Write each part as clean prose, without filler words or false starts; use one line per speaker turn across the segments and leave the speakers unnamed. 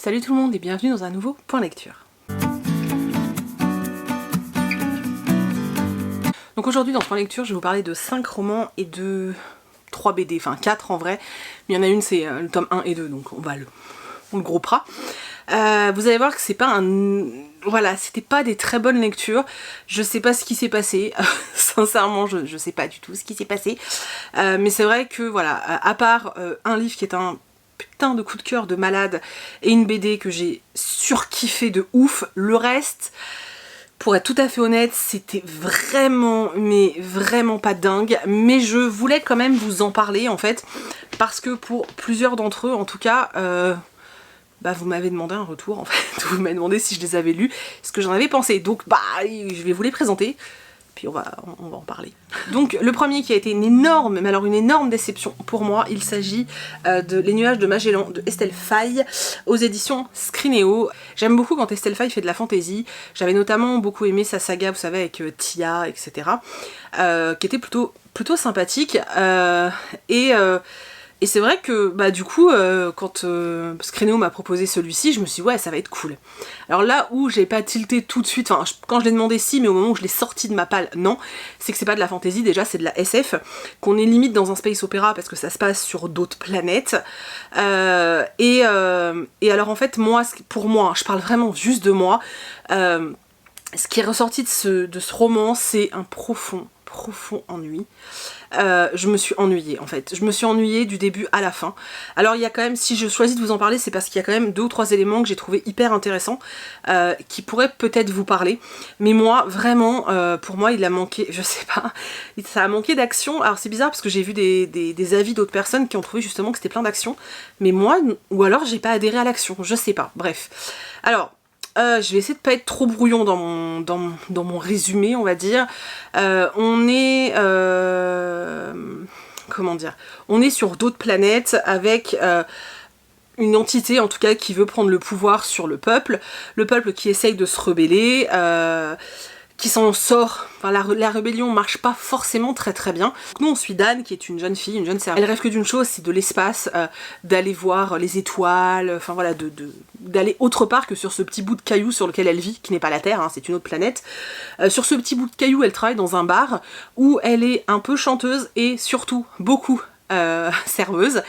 Salut tout le monde et bienvenue dans un nouveau point lecture. Donc aujourd'hui dans ce point lecture, je vais vous parler de 5 romans et de 3 BD, enfin 4 en vrai, mais il y en a une c'est le tome 1 et 2, donc on le groupera. Vous allez voir que c'est pas un... Voilà, c'était pas des très bonnes lectures, je sais pas ce qui s'est passé, sincèrement je sais pas du tout ce qui s'est passé, mais c'est vrai que voilà, à part un livre qui est un putain de coup de cœur de malade et une BD que j'ai surkiffé de ouf, le reste, pour être tout à fait honnête, c'était vraiment, mais vraiment pas dingue, mais je voulais quand même vous en parler en fait, parce que pour plusieurs d'entre eux en tout cas, vous m'avez demandé un retour en fait, vous m'avez demandé si je les avais lus, ce que j'en avais pensé, donc je vais vous les présenter. Puis on va en parler. Donc le premier qui a été une énorme, mais alors une énorme déception pour moi, il s'agit de Les Nuages de Magellan de Estelle Faye aux éditions Scrinéo. J'aime beaucoup quand Estelle Faye fait de la fantasy, j'avais notamment beaucoup aimé sa saga, vous savez, avec Tia, etc. Qui était plutôt sympathique. Et c'est vrai que du coup quand Scrinéo m'a proposé celui-ci, je me suis dit ouais ça va être cool. Alors là où j'ai pas tilté tout de suite, enfin quand je l'ai demandé si, mais au moment où je l'ai sorti de ma palle, non, c'est que c'est pas de la fantasy, déjà c'est de la SF, qu'on est limite dans un space opéra parce que ça se passe sur d'autres planètes. Et alors en fait moi, pour moi, je parle vraiment juste de moi, ce qui est ressorti de ce roman, c'est un profond ennui. Je me suis ennuyée en fait, je me suis ennuyée du début à la fin. Alors il y a quand même, si je choisis de vous en parler, c'est parce qu'il y a quand même 2 ou 3 éléments que j'ai trouvé hyper intéressants, qui pourraient peut-être vous parler, mais moi vraiment, pour moi il a manqué, je sais pas, ça a manqué d'action. Alors c'est bizarre parce que j'ai vu des avis d'autres personnes qui ont trouvé justement que c'était plein d'action, mais moi, ou alors j'ai pas adhéré à l'action, je sais pas, bref. Alors je vais essayer de pas être trop brouillon dans mon résumé, on va dire. On est... comment dire ? On est sur d'autres planètes avec... une entité en tout cas qui veut prendre le pouvoir sur le peuple qui essaye de se rebeller, qui s'en sort, enfin la rébellion marche pas forcément très bien. Donc nous on suit Dan qui est une jeune fille, une jeune servante. Elle rêve que d'une chose, c'est de l'espace, d'aller voir les étoiles, enfin voilà, d'aller autre part que sur ce petit bout de caillou sur lequel elle vit, qui n'est pas la Terre, hein, c'est une autre planète. Sur ce petit bout de caillou, elle travaille dans un bar où elle est un peu chanteuse et surtout beaucoup serveuse.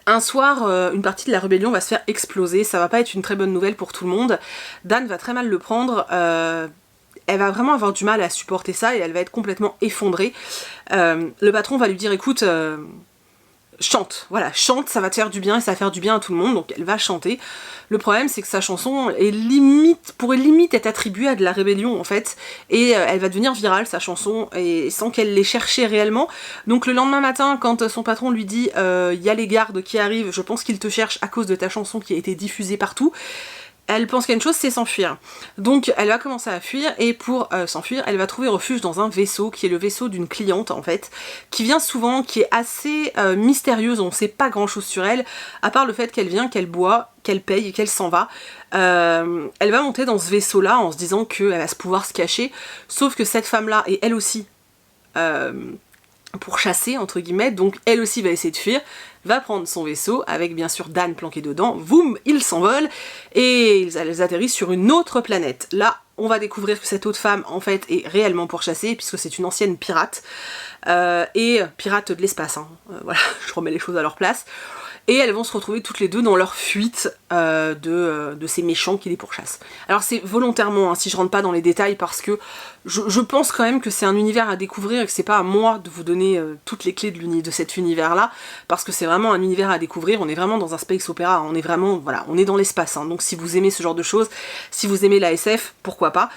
Un soir, une partie de la rébellion va se faire exploser, ça va pas être une très bonne nouvelle pour tout le monde. Dan va très mal le prendre, elle va vraiment avoir du mal à supporter ça et elle va être complètement effondrée. Le patron va lui dire écoute, chante, voilà, chante, ça va te faire du bien et ça va faire du bien à tout le monde, donc elle va chanter. Le problème c'est que sa chanson pourrait limite être attribuée à de la rébellion en fait, et elle va devenir virale sa chanson, et sans qu'elle l'ait cherchée réellement. Donc le lendemain matin quand son patron lui dit y a les gardes qui arrivent, je pense qu'ils te cherchent à cause de ta chanson qui a été diffusée partout, elle pense qu'il y a une chose, c'est s'enfuir. Donc elle va commencer à fuir, et pour s'enfuir, elle va trouver refuge dans un vaisseau, qui est le vaisseau d'une cliente en fait, qui vient souvent, qui est assez mystérieuse, on sait pas grand chose sur elle, à part le fait qu'elle vient, qu'elle boit, qu'elle paye et qu'elle s'en va. Elle va monter dans ce vaisseau-là en se disant qu'elle va pouvoir se cacher, sauf que cette femme-là est elle aussi... pour chasser entre guillemets, donc elle aussi va essayer de fuir, va prendre son vaisseau avec bien sûr Dan planqué dedans, boum, ils s'envolent et ils atterrissent sur une autre planète. Là on va découvrir que cette autre femme en fait est réellement pourchassée puisque c'est une ancienne pirate, et pirate de l'espace, hein. Voilà, je remets les choses à leur place. Et elles vont se retrouver toutes les deux dans leur fuite de ces méchants qui les pourchassent. Alors c'est volontairement, hein, si je rentre pas dans les détails, parce que je pense quand même que c'est un univers à découvrir et que c'est pas à moi de vous donner toutes les clés de cet univers-là, parce que c'est vraiment un univers à découvrir, on est vraiment dans un space opéra, on est vraiment, voilà, on est dans l'espace, hein, donc si vous aimez ce genre de choses, si vous aimez la SF, pourquoi pas.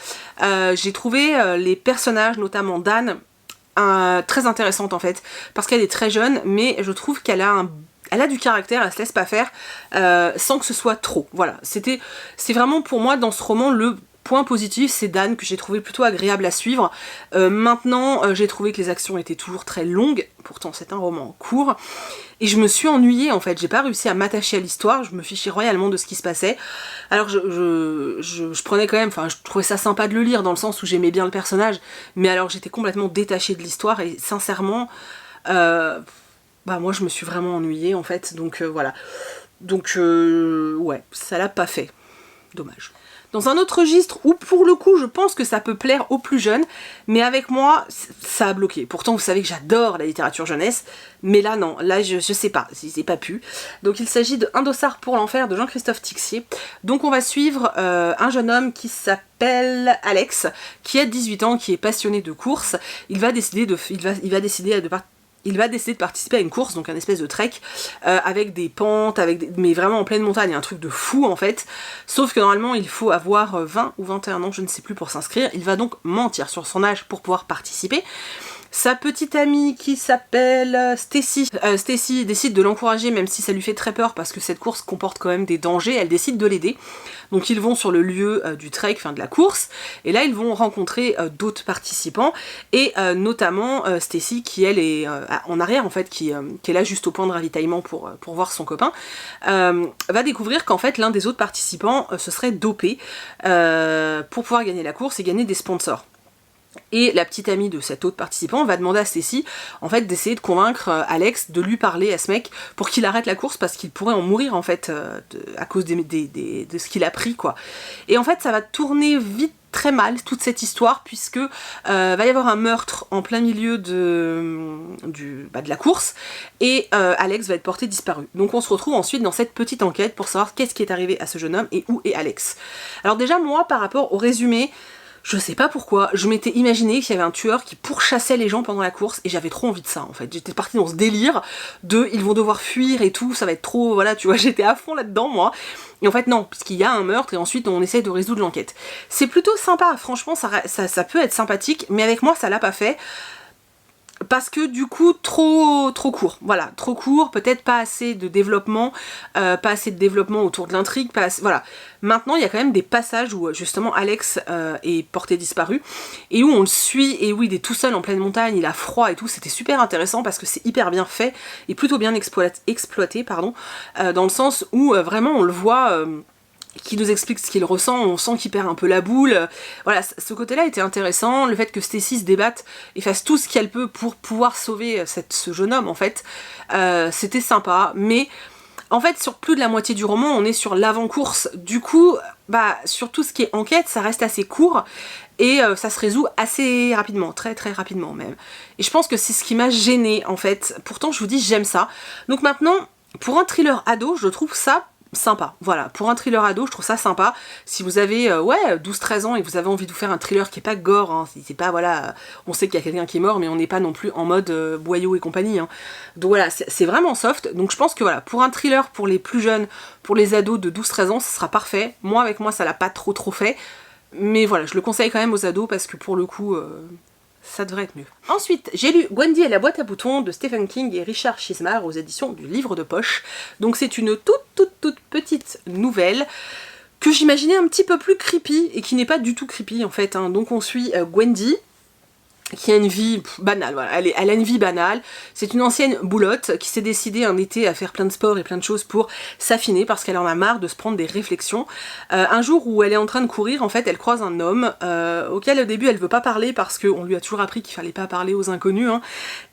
J'ai trouvé les personnages, notamment Dan, très intéressante en fait, parce qu'elle est très jeune, mais je trouve qu'elle a du caractère, elle se laisse pas faire, sans que ce soit trop. Voilà, c'est vraiment pour moi dans ce roman le point positif, c'est Dan, que j'ai trouvé plutôt agréable à suivre. Maintenant, j'ai trouvé que les actions étaient toujours très longues, pourtant c'est un roman court, et je me suis ennuyée en fait, j'ai pas réussi à m'attacher à l'histoire, je me fichais royalement de ce qui se passait. Alors je prenais quand même, enfin je trouvais ça sympa de le lire dans le sens où j'aimais bien le personnage, mais alors j'étais complètement détachée de l'histoire et sincèrement... moi je me suis vraiment ennuyée en fait, donc voilà. Donc ouais, ça l'a pas fait. Dommage. Dans un autre registre où pour le coup je pense que ça peut plaire aux plus jeunes, mais avec moi ça a bloqué. Pourtant vous savez que j'adore la littérature jeunesse, mais là non, là je sais pas, c'est pas pu. Donc il s'agit de Un dossard pour l'enfer de Jean-Christophe Tixier. Donc on va suivre un jeune homme qui s'appelle Alex, qui a 18 ans, qui est passionné de course. Il va décider de participer à une course, donc un espèce de trek, avec des pentes, mais vraiment en pleine montagne, un truc de fou en fait. Sauf que normalement il faut avoir 20 ou 21 ans, je ne sais plus, pour s'inscrire. Il va donc mentir sur son âge pour pouvoir participer. Sa petite amie qui s'appelle Stacy, Stacy décide de l'encourager même si ça lui fait très peur parce que cette course comporte quand même des dangers, elle décide de l'aider. Donc ils vont sur le lieu du trek, enfin de la course, et là ils vont rencontrer d'autres participants, et notamment Stacy qui elle est en arrière en fait, qui est là juste au point de ravitaillement pour voir son copain, va découvrir qu'en fait l'un des autres participants se serait dopé pour pouvoir gagner la course et gagner des sponsors. Et la petite amie de cet autre participant va demander à Stacy en fait d'essayer de convaincre Alex de lui parler à ce mec pour qu'il arrête la course parce qu'il pourrait en mourir en fait à cause de ce qu'il a pris quoi. Et en fait ça va tourner vite très mal toute cette histoire puisque va y avoir un meurtre en plein milieu de la course et Alex va être porté disparu. Donc on se retrouve ensuite dans cette petite enquête pour savoir qu'est-ce qui est arrivé à ce jeune homme et où est Alex. Alors déjà moi par rapport au résumé, je sais pas pourquoi, je m'étais imaginé qu'il y avait un tueur qui pourchassait les gens pendant la course et j'avais trop envie de ça en fait. J'étais partie dans ce délire de ils vont devoir fuir et tout, ça va être trop, voilà, tu vois, j'étais à fond là-dedans moi. Et en fait non, puisqu'il y a un meurtre et ensuite on essaie de résoudre l'enquête. C'est plutôt sympa, franchement ça peut être sympathique, mais avec moi ça l'a pas fait. Parce que du coup trop court, voilà, trop court, peut-être pas assez de développement, autour de l'intrigue, voilà. Maintenant il y a quand même des passages où justement Alex est porté disparu et où on le suit et où il est tout seul en pleine montagne, il a froid et tout, c'était super intéressant parce que c'est hyper bien fait et plutôt bien exploité, dans le sens où vraiment on le voit qui nous explique ce qu'il ressent, on sent qu'il perd un peu la boule. Voilà, ce côté-là était intéressant, le fait que Stacy se débatte et fasse tout ce qu'elle peut pour pouvoir sauver ce jeune homme en fait, c'était sympa, mais en fait sur plus de la moitié du roman on est sur l'avant-course, du coup sur tout ce qui est enquête ça reste assez court et ça se résout assez rapidement, très très rapidement même. Et je pense que c'est ce qui m'a gênée en fait, pourtant je vous dis j'aime ça. Donc maintenant, pour un thriller ado, je trouve ça sympa, voilà, pour un thriller ado je trouve ça sympa. Si vous avez 12-13 ans et que vous avez envie de vous faire un thriller qui est pas gore, hein, c'est pas voilà, on sait qu'il y a quelqu'un qui est mort mais on n'est pas non plus en mode boyau et compagnie, hein. Donc voilà, c'est vraiment soft, donc je pense que voilà, pour un thriller pour les plus jeunes, pour les ados de 12-13 ans, ce sera parfait. Moi avec moi ça l'a pas trop fait, mais voilà, je le conseille quand même aux ados parce que pour le coup ça devrait être mieux. Ensuite, j'ai lu Gwendy et la boîte à boutons de Stephen King et Richard Chizmar aux éditions du Livre de Poche. Donc c'est une toute petite nouvelle que j'imaginais un petit peu plus creepy et qui n'est pas du tout creepy en fait, hein. Donc on suit Gwendy qui a une vie banale, voilà, elle a une vie banale, c'est une ancienne boulotte qui s'est décidée un été à faire plein de sport et plein de choses pour s'affiner parce qu'elle en a marre de se prendre des réflexions. Un jour où elle est en train de courir, en fait, elle croise un homme auquel au début elle veut pas parler parce qu'on lui a toujours appris qu'il fallait pas parler aux inconnus, hein.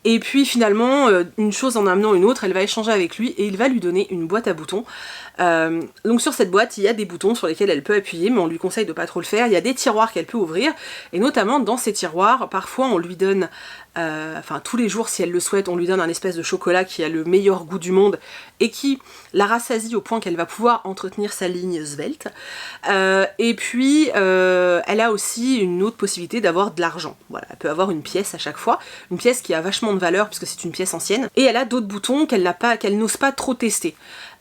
Et puis finalement, une chose en amenant une autre, elle va échanger avec lui et il va lui donner une boîte à boutons. Donc sur cette boîte, il y a des boutons sur lesquels elle peut appuyer, mais on lui conseille de pas trop le faire. Il y a des tiroirs qu'elle peut ouvrir, et notamment dans ces tiroirs, parfois on lui donne, tous les jours si elle le souhaite, on lui donne un espèce de chocolat qui a le meilleur goût du monde et qui la rassasie au point qu'elle va pouvoir entretenir sa ligne svelte. Et puis elle a aussi une autre possibilité d'avoir de l'argent. Voilà, elle peut avoir une pièce à chaque fois, une pièce qui a vachement de valeur puisque c'est une pièce ancienne. Et elle a d'autres boutons qu'elle n'ose pas trop tester.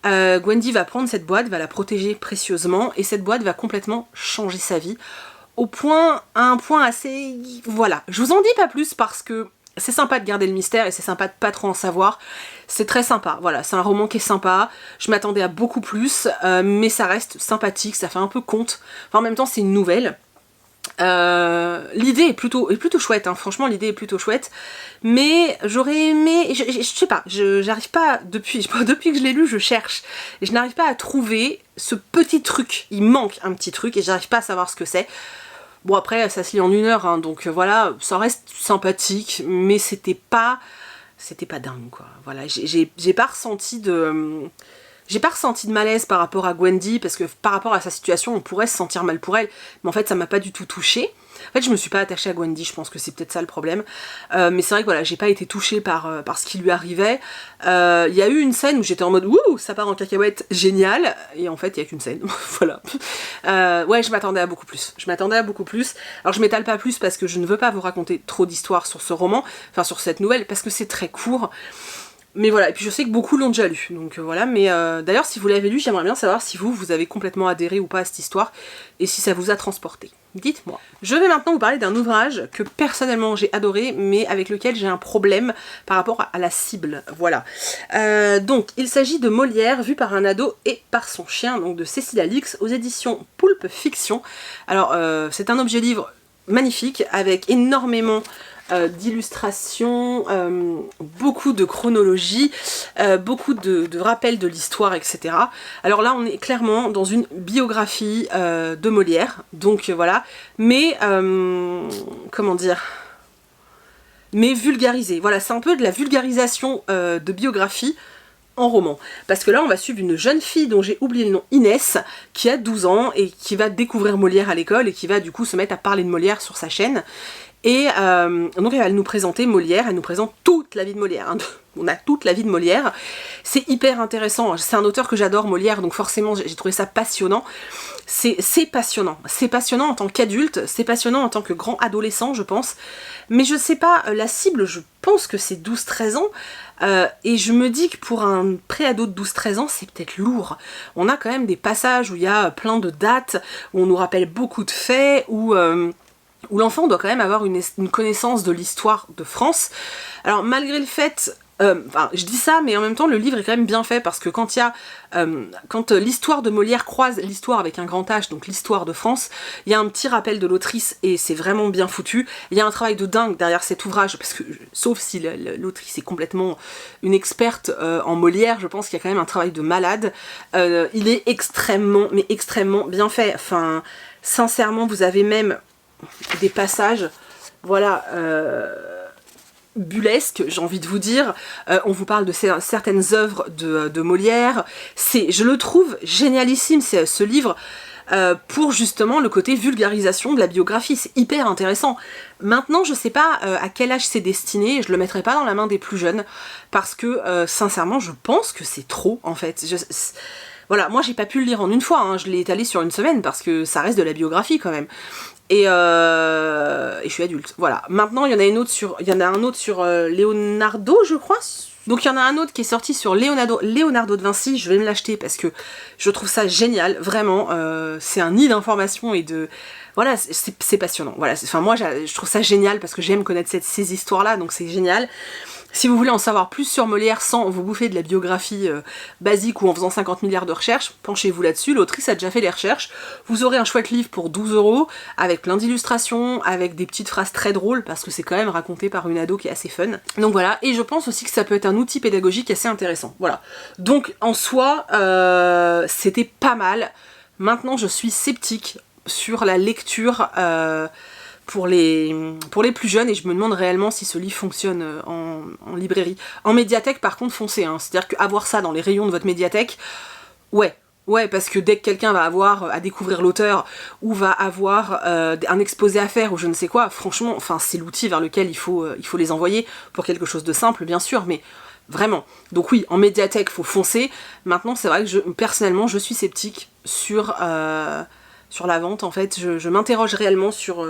Gwendy va prendre cette boîte, va la protéger précieusement et cette boîte va complètement changer sa vie à un point assez... Voilà, je vous en dis pas plus parce que c'est sympa de garder le mystère et c'est sympa de pas trop en savoir. C'est très sympa, voilà, c'est un roman qui est sympa, je m'attendais à beaucoup plus, mais ça reste sympathique, ça fait un peu conte. Enfin, en même temps c'est une nouvelle. L'idée est plutôt chouette, hein. Franchement l'idée est plutôt chouette, mais j'aurais aimé, je sais pas, j'arrive pas, depuis que je l'ai lu je cherche, et je n'arrive pas à trouver ce petit truc, il manque un petit truc et j'arrive pas à savoir ce que c'est. Bon après ça se lit en 1 heure, hein, donc voilà, ça reste sympathique, mais c'était pas dingue quoi, voilà, j'ai pas ressenti J'ai pas ressenti de malaise par rapport à Gwendy, parce que par rapport à sa situation, on pourrait se sentir mal pour elle, mais en fait ça m'a pas du tout touchée. En fait je me suis pas attachée à Gwendy, je pense que c'est peut-être ça le problème. Mais c'est vrai que voilà, j'ai pas été touchée par ce qui lui arrivait. Il y a eu une scène où j'étais en mode ouh, ça part en cacahuète, génial, et en fait il y a qu'une scène, voilà. Ouais, je m'attendais à beaucoup plus. Alors je m'étale pas plus parce que je ne veux pas vous raconter trop d'histoires sur ce roman, enfin sur cette nouvelle, parce que c'est très court. Mais voilà, et puis je sais que beaucoup l'ont déjà lu, donc voilà, mais d'ailleurs si vous l'avez lu, j'aimerais bien savoir si vous avez complètement adhéré ou pas à cette histoire, et si ça vous a transporté. Dites-moi. Je vais maintenant vous parler d'un ouvrage que personnellement j'ai adoré, mais avec lequel j'ai un problème par rapport à la cible, voilà. Donc, il s'agit de Molière, vu par un ado et par son chien, donc de Cécile Alix, aux éditions Poulpe Fiction. Alors, c'est un objet livre magnifique, avec énormément d'illustrations, beaucoup de chronologie, beaucoup de rappels de l'histoire, etc. Alors là on est clairement dans une biographie de Molière, donc voilà, mais comment dire, mais vulgarisée. Voilà, c'est un peu de la vulgarisation de biographie en roman. Parce que là, on va suivre une jeune fille dont j'ai oublié le nom, Inès, qui a 12 ans et qui va découvrir Molière à l'école et qui va du coup se mettre à parler de Molière sur sa chaîne. Et donc elle va nous présenter Molière, elle nous présente toute la vie de Molière, hein. On a toute la vie de Molière, c'est hyper intéressant, c'est un auteur que j'adore, Molière, donc forcément j'ai trouvé ça passionnant. C'est passionnant en tant qu'adulte, c'est passionnant en tant que grand adolescent je pense, mais je sais pas, la cible je pense que c'est 12-13 ans, et je me dis que pour un pré-ado de 12-13 ans c'est peut-être lourd. On a quand même des passages où il y a plein de dates, où on nous rappelle beaucoup de faits, où l'enfant doit quand même avoir une connaissance de l'histoire de France. Alors malgré le fait, enfin je dis ça, mais en même temps le livre est quand même bien fait, parce que quand l'histoire de Molière croise l'histoire avec un grand H, donc l'histoire de France, il y a un petit rappel de l'autrice et c'est vraiment bien foutu. Il y a un travail de dingue derrière cet ouvrage, parce que sauf si l'autrice est complètement une experte en Molière, je pense qu'il y a quand même un travail de malade. Il est extrêmement, mais extrêmement bien fait. Enfin, sincèrement, vous avez même des passages, voilà, bullesques, j'ai envie de vous dire. On vous parle de certaines œuvres de Molière. Je le trouve génialissime, ce livre, pour justement le côté vulgarisation de la biographie. C'est hyper intéressant. Maintenant, je sais pas à quel âge c'est destiné, je le mettrai pas dans la main des plus jeunes, parce que sincèrement, je pense que c'est trop, en fait. Voilà, moi j'ai pas pu le lire en une fois, hein. Je l'ai étalé sur une semaine, parce que ça reste de la biographie quand même. Et je suis adulte, voilà. Maintenant, il y en a un autre sur Leonardo, je crois. Donc il y en a un autre qui est sorti sur Leonardo de Vinci, je vais me l'acheter parce que je trouve ça génial, vraiment. C'est un nid d'informations et de... Voilà, c'est passionnant. Voilà, enfin moi je trouve ça génial parce que j'aime connaître ces histoires-là, donc c'est génial. Si vous voulez en savoir plus sur Molière sans vous bouffer de la biographie basique ou en faisant 50 milliards de recherches, penchez-vous là-dessus, l'autrice a déjà fait les recherches. Vous aurez un chouette livre pour 12 €, avec plein d'illustrations, avec des petites phrases très drôles, parce que c'est quand même raconté par une ado qui est assez fun. Donc voilà, et je pense aussi que ça peut être un outil pédagogique assez intéressant. Voilà. Donc en soi, c'était pas mal. Maintenant je suis sceptique sur la lecture pour les plus jeunes, et je me demande réellement si ce livre fonctionne en librairie. En médiathèque par contre foncez, hein. C'est-à-dire qu'avoir ça dans les rayons de votre médiathèque, ouais, parce que dès que quelqu'un va avoir à découvrir l'auteur, ou va avoir un exposé à faire, ou je ne sais quoi, franchement, enfin c'est l'outil vers lequel il faut les envoyer, pour quelque chose de simple bien sûr, mais vraiment. Donc oui, en médiathèque faut foncer. Maintenant c'est vrai que personnellement je suis sceptique sur la vente, en fait. Je m'interroge réellement sur...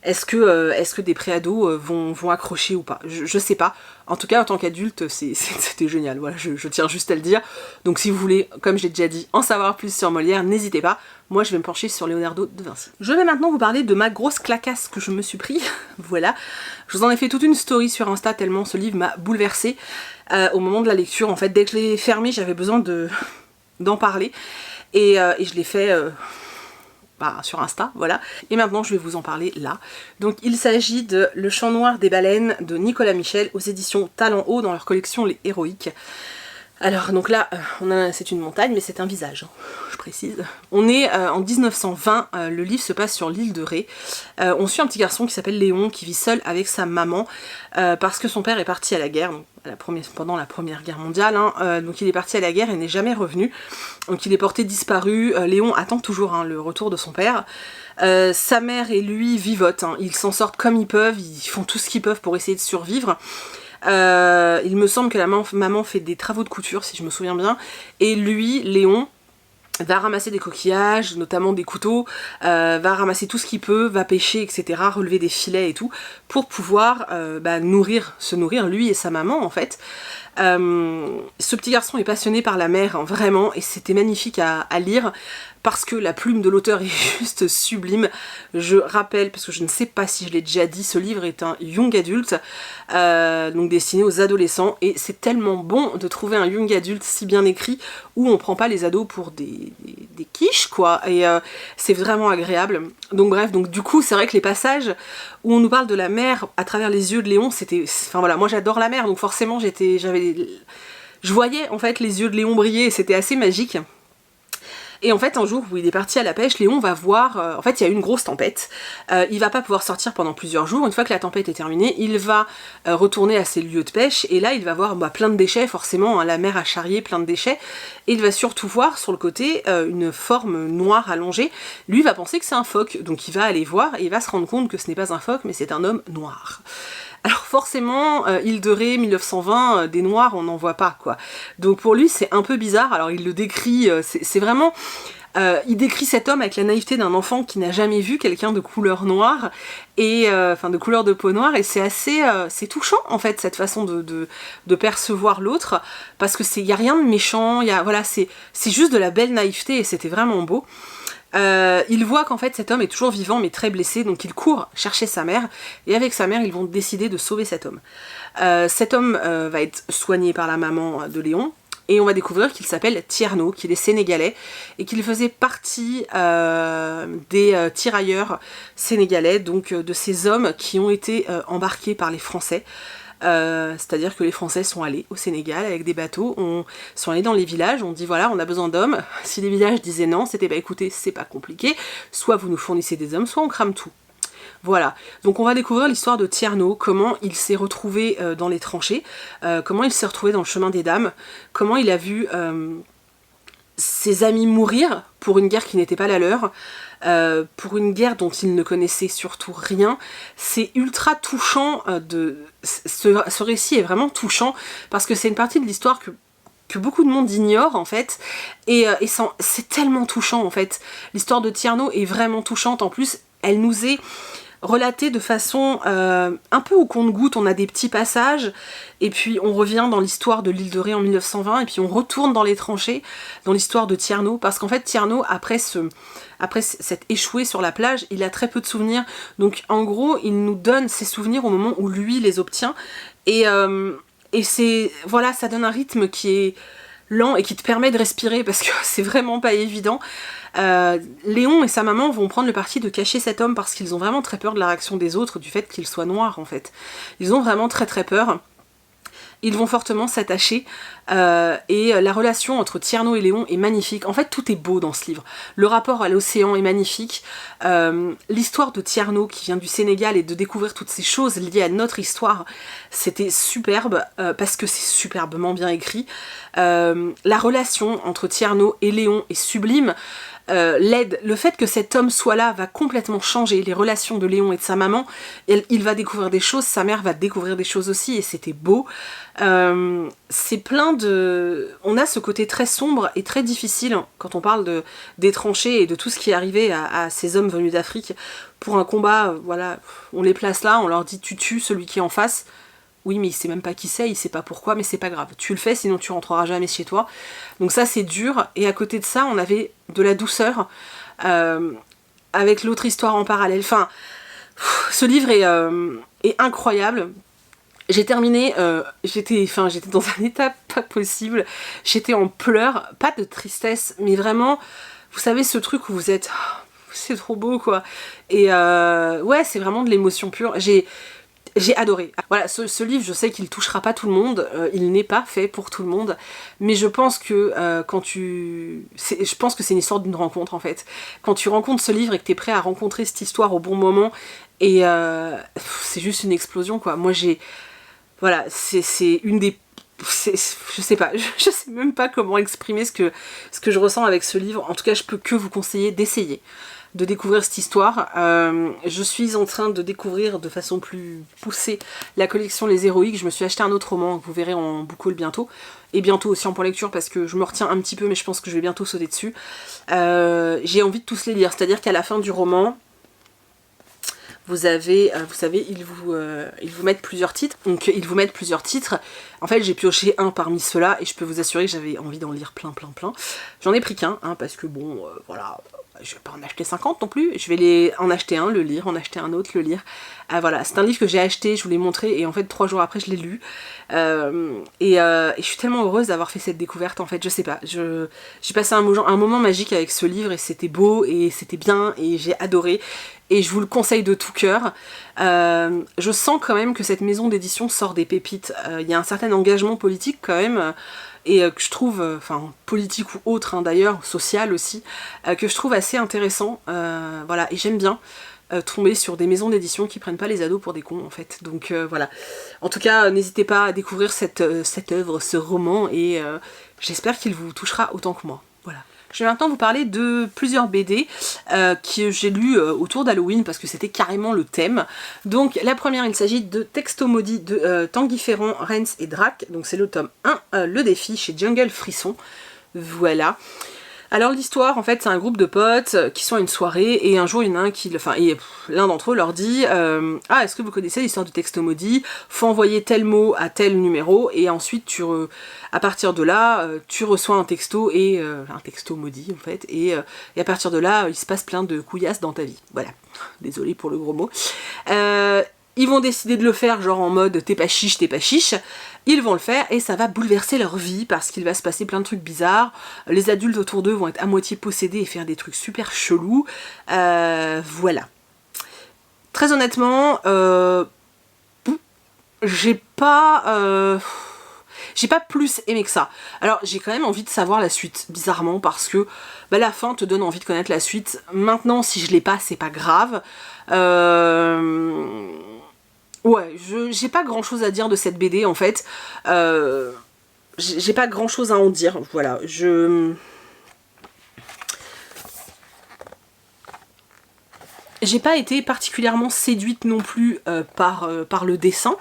Est-ce que des préados vont accrocher ou pas? Je sais pas. En tout cas, en tant qu'adulte, c'était génial. Voilà, je tiens juste à le dire. Donc si vous voulez, comme j'ai déjà dit, en savoir plus sur Molière, n'hésitez pas. Moi, je vais me pencher sur Leonardo de Vinci. Je vais maintenant vous parler de ma grosse clacasse que je me suis pris. Voilà. Je vous en ai fait toute une story sur Insta tellement ce livre m'a bouleversée au moment de la lecture. En fait, dès que je l'ai fermé, j'avais besoin d'en parler. Et je l'ai fait... sur Insta, voilà. Et maintenant je vais vous en parler là. Donc il s'agit de Le Chant Noir des Baleines de Nicolas Michel aux éditions Talent Haut dans leur collection Les Héroïques. Alors donc là, c'est une montagne, mais c'est un visage, hein, je précise. On est en 1920, le livre se passe sur l'île de Ré. On suit un petit garçon qui s'appelle Léon, qui vit seul avec sa maman, parce que son père est parti à la guerre, donc, pendant la première guerre mondiale, hein, donc il est parti à la guerre et n'est jamais revenu. Donc il est porté disparu. Léon attend toujours hein, le retour de son père. Sa mère et lui vivotent, hein, ils s'en sortent comme ils peuvent, ils font tout ce qu'ils peuvent pour essayer de survivre. Il me semble que la maman fait des travaux de couture, si je me souviens bien, et lui, Léon, va ramasser des coquillages, notamment des couteaux, va ramasser tout ce qu'il peut, va pêcher, etc., relever des filets et tout, pour pouvoir se nourrir, lui et sa maman, en fait. Ce petit garçon est passionné par la mer, hein, vraiment, et c'était magnifique à lire, parce que la plume de l'auteur est juste sublime. Je rappelle, parce que je ne sais pas si je l'ai déjà dit, ce livre est un young adult, donc destiné aux adolescents, et c'est tellement bon de trouver un young adult si bien écrit, où on prend pas les ados pour des quiches, quoi, et c'est vraiment agréable. Donc bref, donc du coup, c'est vrai que les passages où on nous parle de la mer à travers les yeux de Léon, enfin voilà, moi j'adore la mer, donc forcément je voyais en fait les yeux de Léon briller, et c'était assez magique. Et en fait, un jour où il est parti à la pêche, Léon va voir... en fait, il y a eu une grosse tempête. Il va pas pouvoir sortir pendant plusieurs jours. Une fois que la tempête est terminée, il va retourner à ses lieux de pêche. Et là, il va voir plein de déchets, forcément. Hein, la mer a charrié plein de déchets. Et il va surtout voir sur le côté une forme noire allongée. Lui, il va penser que c'est un phoque. Donc il va aller voir et il va se rendre compte que ce n'est pas un phoque, mais c'est un homme noir. Alors forcément, île de Ré, 1920, des noirs, on n'en voit pas, quoi. Donc pour lui, c'est un peu bizarre. Alors il le décrit, c'est vraiment... il décrit cet homme avec la naïveté d'un enfant qui n'a jamais vu quelqu'un de couleur noire, et enfin de couleur de peau noire, et c'est assez... c'est touchant, en fait, cette façon de percevoir l'autre, parce que y a rien de méchant, voilà, c'est juste de la belle naïveté, et c'était vraiment beau. Il voit qu'en fait cet homme est toujours vivant mais très blessé, donc il court chercher sa mère, et avec sa mère ils vont décider de sauver cet homme. Cet homme va être soigné par la maman de Léon, et on va découvrir qu'il s'appelle Tierno, qu'il est sénégalais, et qu'il faisait partie des tirailleurs sénégalais, donc de ces hommes qui ont été embarqués par les Français. C'est-à-dire que les Français sont allés au Sénégal avec des bateaux, sont allés dans les villages, on dit voilà, on a besoin d'hommes. Si les villages disaient non, c'était bah écoutez, c'est pas compliqué, soit vous nous fournissez des hommes, soit on crame tout. Voilà, donc on va découvrir l'histoire de Tierno, comment il s'est retrouvé dans les tranchées, comment il s'est retrouvé dans le chemin des dames, comment il a vu ses amis mourir pour une guerre qui n'était pas la leur, pour une guerre dont il ne connaissait surtout rien. C'est ultra touchant, ce récit est vraiment touchant, parce que c'est une partie de l'histoire que beaucoup de monde ignore en fait, et c'est tellement touchant en fait. L'histoire de Tierno est vraiment touchante, en plus elle nous est relatée de façon un peu au compte-gouttes, on a des petits passages, et puis on revient dans l'histoire de l'île de Ré en 1920, et puis on retourne dans les tranchées, dans l'histoire de Tierno, parce qu'en fait Tierno, après s'être échoué sur la plage, il a très peu de souvenirs, donc en gros il nous donne ses souvenirs au moment où lui les obtient, et c'est, voilà, ça donne un rythme qui est lent et qui te permet de respirer, parce que c'est vraiment pas évident. Léon et sa maman vont prendre le parti de cacher cet homme parce qu'ils ont vraiment très peur de la réaction des autres, du fait qu'il soit noir en fait. Ils ont vraiment très très peur. Ils vont fortement s'attacher, et la relation entre Tierno et Léon est magnifique. En fait, tout est beau dans ce livre. Le rapport à l'océan est magnifique. L'histoire de Tierno qui vient du Sénégal et de découvrir toutes ces choses liées à notre histoire, c'était superbe, parce que c'est superbement bien écrit. La relation entre Tierno et Léon est sublime. Le fait que cet homme soit là va complètement changer les relations de Léon et de sa maman. Il va découvrir des choses, sa mère va découvrir des choses aussi, et c'était beau. C'est plein de... On a ce côté très sombre et très difficile quand on parle des tranchées et de tout ce qui est arrivé à ces hommes venus d'Afrique pour un combat. Voilà, on les place là, on leur dit tu tues celui qui est en face. Oui, mais il sait même pas qui c'est, il sait pas pourquoi, mais c'est pas grave. Tu le fais, sinon tu rentreras jamais chez toi. Donc ça, c'est dur. Et à côté de ça, on avait de la douceur, avec l'autre histoire en parallèle. Enfin, ce livre est incroyable. J'ai terminé, j'étais dans un état pas possible. J'étais en pleurs, pas de tristesse, mais vraiment, vous savez, ce truc où vous êtes... c'est trop beau, quoi. Et ouais, c'est vraiment de l'émotion pure. J'ai adoré. Voilà, ce livre, je sais qu'il touchera pas tout le monde, il n'est pas fait pour tout le monde, mais je pense que je pense que c'est une histoire d'une rencontre en fait. Quand tu rencontres ce livre et que t'es prêt à rencontrer cette histoire au bon moment, et c'est juste une explosion quoi. Moi j'ai... Voilà, c'est une des... je sais pas, je sais même pas comment exprimer ce que je ressens avec ce livre. En tout cas, je peux que vous conseiller d'essayer de découvrir cette histoire. Je suis en train de découvrir de façon plus poussée la collection Les Héroïques. Je me suis acheté un autre roman que vous verrez en book haul bientôt. Et bientôt aussi en point lecture parce que je me retiens un petit peu mais je pense que je vais bientôt sauter dessus. J'ai envie de tous les lire. C'est-à-dire qu'à la fin du roman, vous avez, vous savez, ils vous mettent plusieurs titres. Donc ils vous mettent plusieurs titres. En fait, j'ai pioché un parmi ceux-là et je peux vous assurer que j'avais envie d'en lire plein. J'en ai pris qu'un, hein, parce que bon, voilà, je vais pas en acheter 50 non plus. Je vais en acheter un, le lire, en acheter un autre, le lire. Voilà, c'est un livre que j'ai acheté, je vous l'ai montré et en fait 3 jours après je l'ai lu. Et je suis tellement heureuse d'avoir fait cette découverte en fait, je sais pas. J'ai passé un moment magique avec ce livre et c'était beau et c'était bien et j'ai adoré. Et je vous le conseille de tout cœur. Je sens quand même que cette maison d'édition sort des pépites. Il y a un certain engagement politique quand même, et que je trouve, enfin politique ou autre hein, d'ailleurs, social aussi, que je trouve assez intéressant. Voilà, et j'aime bien tomber sur des maisons d'édition qui prennent pas les ados pour des cons en fait. Donc voilà. En tout cas, n'hésitez pas à découvrir cette œuvre, ce roman, et j'espère qu'il vous touchera autant que moi. Voilà. Je vais maintenant vous parler de plusieurs BD que j'ai lues autour d'Halloween parce que c'était carrément le thème. Donc la première, il s'agit de Texto Maudit de Tanguy Ferrand, Renz et Drac. Donc c'est le tome 1, Le Défi, chez Jungle Frisson. Voilà. Alors l'histoire, en fait, c'est un groupe de potes qui sont à une soirée et un jour il y en a un qui, l'un d'entre eux leur dit ah, est-ce que vous connaissez l'histoire du texto maudit? Faut envoyer tel mot à tel numéro et ensuite à partir de là tu reçois un texto maudit en fait et à partir de là il se passe plein de couillasses dans ta vie. Voilà, désolée pour le gros mot. Ils vont décider de le faire genre en mode t'es pas chiche, ils vont le faire et ça va bouleverser leur vie parce qu'il va se passer plein de trucs bizarres, les adultes autour d'eux vont être à moitié possédés et faire des trucs super chelous, voilà. Très honnêtement, j'ai pas plus aimé que ça. Alors j'ai quand même envie de savoir la suite, bizarrement, parce que la fin te donne envie de connaître la suite. Maintenant, si je l'ai pas, c'est pas grave. Ouais, j'ai pas grand chose à dire de cette BD en fait. J'ai pas grand chose à en dire, voilà. J'ai pas été particulièrement séduite non plus par le dessin.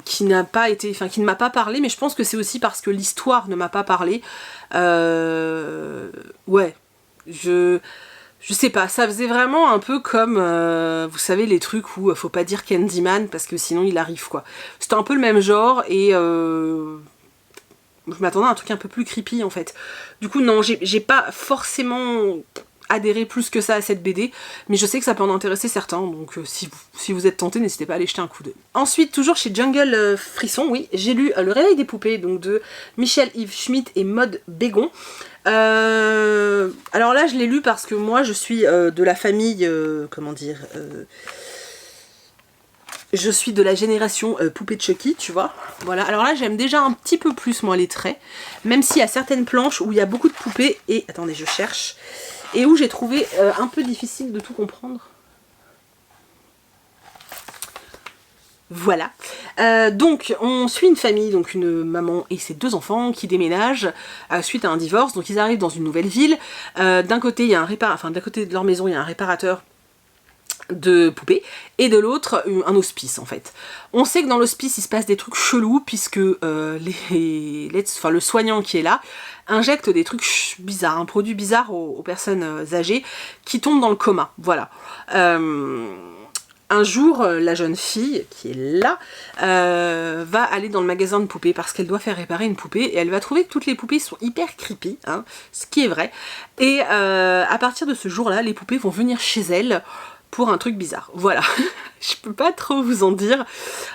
Qui n'a pas été, enfin qui ne m'a pas parlé, mais je pense que c'est aussi parce que l'histoire ne m'a pas parlé. Ouais, je sais pas, ça faisait vraiment un peu comme, vous savez, les trucs où faut pas dire Candyman parce que sinon il arrive quoi. C'était un peu le même genre et je m'attendais à un truc un peu plus creepy en fait. Du coup non, j'ai pas forcément adhérer plus que ça à cette BD, mais je sais que ça peut en intéresser certains, donc si vous êtes tentés, n'hésitez pas à aller jeter un coup d'œil. Ensuite, toujours chez Jungle Frisson, oui, j'ai lu Le Réveil des poupées, donc de Michel-Yves Schmitt et Maude Bégon. Alors là, je l'ai lu parce que moi, je suis de la famille, comment dire... je suis de la génération poupée de Chucky, tu vois. Voilà, alors là j'aime déjà un petit peu plus moi les traits, même s'il y a certaines planches où il y a beaucoup de poupées, et attendez je cherche, et où j'ai trouvé un peu difficile de tout comprendre. Voilà. Donc on suit une famille, donc une maman et ses 2 enfants qui déménagent suite à un divorce, donc ils arrivent dans une nouvelle ville. D'un côté il y a d'un côté de leur maison il y a un réparateur de poupées, et de l'autre un hospice en fait. On sait que dans l'hospice il se passe des trucs chelous puisque le soignant qui est là injecte des trucs bizarres, un produit bizarre aux personnes âgées qui tombent dans le coma, voilà. Un jour, la jeune fille qui est là va aller dans le magasin de poupées parce qu'elle doit faire réparer une poupée et elle va trouver que toutes les poupées sont hyper creepy, hein, ce qui est vrai. Et à partir de ce jour-là, les poupées vont venir chez elle pour un truc bizarre. Voilà, je peux pas trop vous en dire.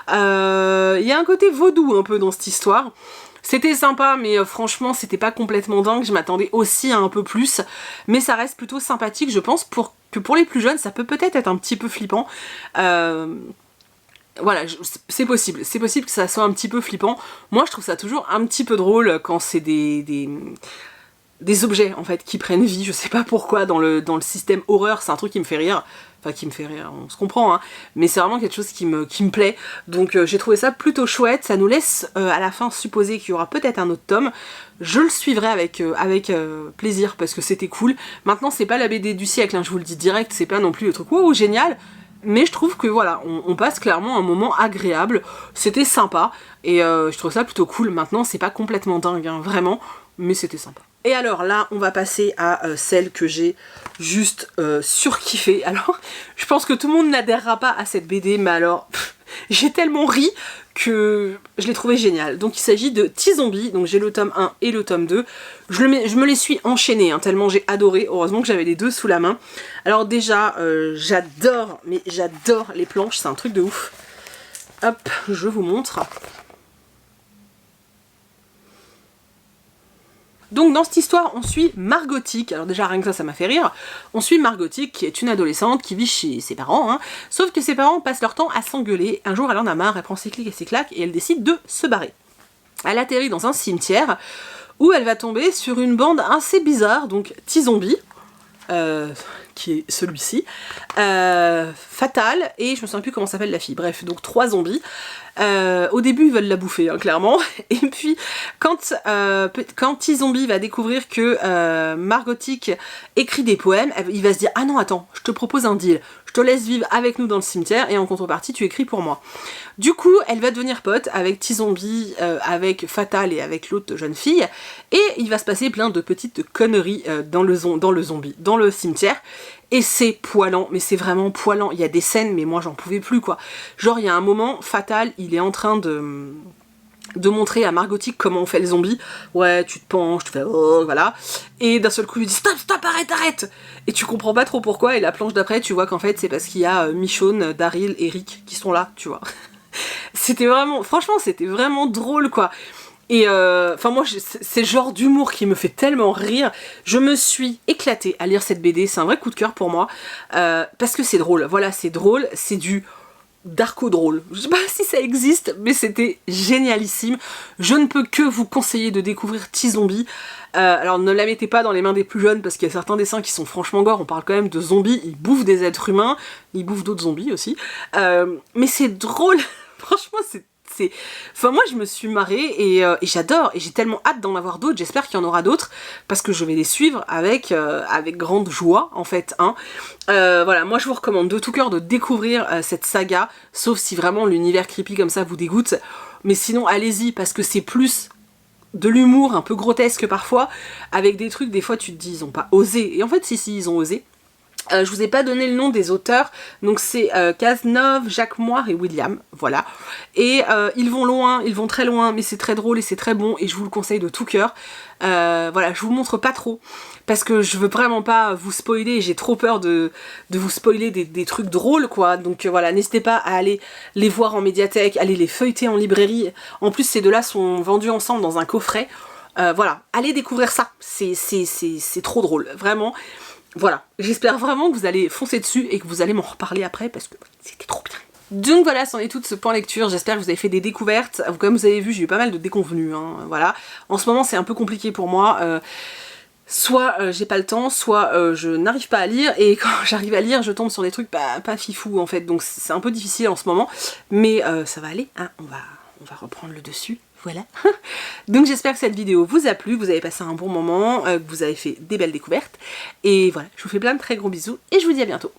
Il y a un côté vaudou un peu dans cette histoire. C'était sympa, mais franchement, c'était pas complètement dingue. Je m'attendais aussi à un peu plus. Mais ça reste plutôt sympathique, je pense, pour les plus jeunes, ça peut peut-être être un petit peu flippant. Voilà, c'est possible que ça soit un petit peu flippant. Moi je trouve ça toujours un petit peu drôle quand c'est des objets en fait qui prennent vie, je sais pas pourquoi, dans le système horreur, c'est un truc qui me fait rire. Enfin qui me fait rire, on se comprend, hein, mais c'est vraiment quelque chose qui me plaît. Donc j'ai trouvé ça plutôt chouette, ça nous laisse à la fin supposer qu'il y aura peut-être un autre tome. Je le suivrai avec plaisir parce que c'était cool. Maintenant c'est pas la BD du siècle, hein, je vous le dis direct, c'est pas non plus le truc wow génial. Mais je trouve que voilà, on passe clairement un moment agréable, c'était sympa, et je trouve ça plutôt cool. Maintenant c'est pas complètement dingue, hein, vraiment, mais c'était sympa. Et alors là, on va passer à celle que j'ai juste surkiffée. Alors, je pense que tout le monde n'adhérera pas à cette BD, mais alors, j'ai tellement ri que je l'ai trouvé génial. Donc il s'agit de T-Zombie, donc j'ai le tome 1 et le tome 2. Je me les suis enchaînés, hein, tellement j'ai adoré. Heureusement que j'avais les deux sous la main. Alors déjà, j'adore, mais j'adore les planches, c'est un truc de ouf. Hop, je vous montre. Donc dans cette histoire, on suit Margothic, alors déjà rien que ça m'a fait rire, on suit Margothic qui est une adolescente qui vit chez ses parents, hein, sauf que ses parents passent leur temps à s'engueuler. Un jour elle en a marre, elle prend ses clics et ses claques et elle décide de se barrer. Elle atterrit dans un cimetière où elle va tomber sur une bande assez bizarre, donc T-Zombie, qui est celui-ci, Fatal, et je me souviens plus comment s'appelle la fille, bref, donc 3 zombies. Au début ils veulent la bouffer, hein, clairement, et puis quand T-Zombie va découvrir que Margothic écrit des poèmes, il va se dire « Ah non, attends, je te propose un deal, je te laisse vivre avec nous dans le cimetière et en contrepartie tu écris pour moi. » Du coup, elle va devenir pote avec T-Zombie, avec Fatal et avec l'autre jeune fille, et il va se passer plein de petites conneries dans le cimetière. Et c'est poilant, mais c'est vraiment poilant. Il y a des scènes, mais moi j'en pouvais plus quoi. Genre il y a un moment, Fatal, il est en train de montrer à Margothic comment on fait le zombie. Ouais, tu te penches, tu fais oh, voilà. Et d'un seul coup, il dit stop, stop, arrête, arrête. Et tu comprends pas trop pourquoi. Et la planche d'après, tu vois qu'en fait, c'est parce qu'il y a Michonne, Daryl et Rick qui sont là, tu vois. C'était vraiment, franchement, c'était vraiment drôle quoi. Et enfin moi c'est le genre d'humour qui me fait tellement rire. Je me suis éclatée à lire cette BD, c'est un vrai coup de cœur pour moi, parce que c'est drôle, voilà c'est drôle, c'est du darko drôle. Je sais pas si ça existe, mais c'était génialissime. Je ne peux que vous conseiller de découvrir T-Zombie. Alors ne la mettez pas dans les mains des plus jeunes parce qu'il y a certains dessins qui sont franchement gore, on parle quand même de zombies, ils bouffent des êtres humains, ils bouffent d'autres zombies aussi. Mais c'est drôle, franchement c'est... Enfin moi je me suis marrée et j'adore et j'ai tellement hâte d'en avoir d'autres, j'espère qu'il y en aura d'autres parce que je vais les suivre avec grande joie en fait. Hein. Voilà, moi je vous recommande de tout cœur de découvrir cette saga, sauf si vraiment l'univers creepy comme ça vous dégoûte, mais sinon allez-y parce que c'est plus de l'humour un peu grotesque parfois, avec des trucs des fois tu te dis ils ont pas osé, et en fait si ils ont osé. Je vous ai pas donné le nom des auteurs, donc c'est Cazenove, Jacques Moir et William, voilà. Et ils vont loin, ils vont très loin, mais c'est très drôle et c'est très bon, et je vous le conseille de tout cœur. Voilà, je vous montre pas trop, parce que je veux vraiment pas vous spoiler, j'ai trop peur de vous spoiler des trucs drôles, quoi. Donc voilà, n'hésitez pas à aller les voir en médiathèque, aller les feuilleter en librairie. En plus, ces deux-là sont vendus ensemble dans un coffret. Voilà, allez découvrir ça, c'est trop drôle, vraiment. Voilà, j'espère vraiment que vous allez foncer dessus et que vous allez m'en reparler après parce que c'était trop bien. Donc voilà, c'en est tout de ce point lecture, j'espère que vous avez fait des découvertes. Comme vous avez vu, j'ai eu pas mal de déconvenues, hein, voilà. En ce moment c'est un peu compliqué pour moi, soit j'ai pas le temps, soit je n'arrive pas à lire, et quand j'arrive à lire, je tombe sur des trucs pas fifou en fait, donc c'est un peu difficile en ce moment, mais ça va aller, hein, on va reprendre le dessus. Voilà. Donc j'espère que cette vidéo vous a plu, que vous avez passé un bon moment, que vous avez fait des belles découvertes. Et voilà, je vous fais plein de très gros bisous et je vous dis à bientôt.